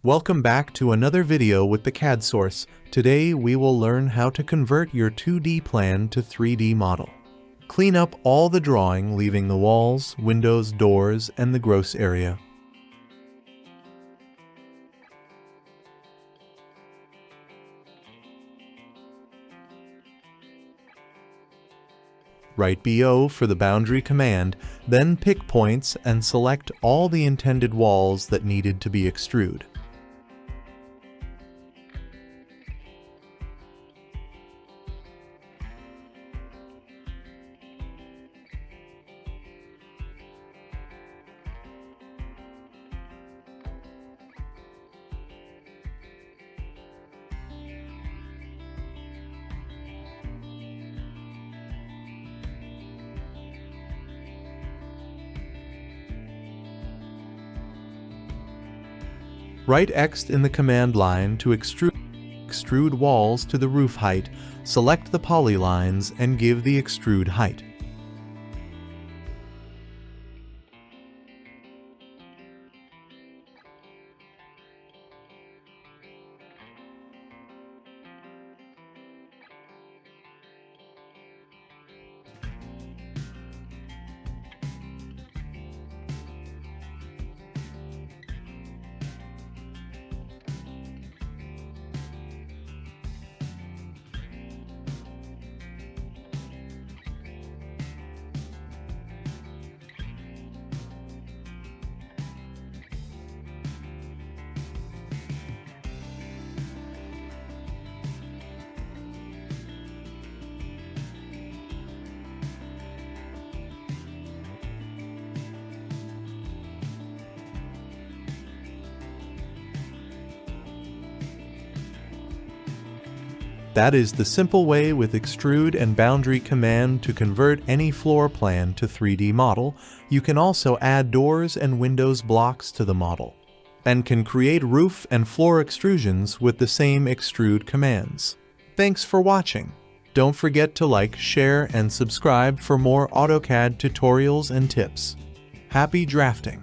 Welcome back to another video with the CAD source. Today we will learn how to convert your 2D plan to 3D model. Clean up all the drawing, leaving the walls, windows, doors, and the gross area. Write BO for the boundary command, then pick points and select all the intended walls that needed to be extrude. Write X in the command line to extrude walls to the roof height, select the polylines and give the extrude height. That is the simple way with extrude and boundary command to convert any floor plan to 3D model. You can also add doors and windows blocks to the model, and can create roof and floor extrusions with the same extrude commands. Thanks for watching. Don't forget to like, share, and subscribe for more AutoCAD tutorials and tips. Happy drafting!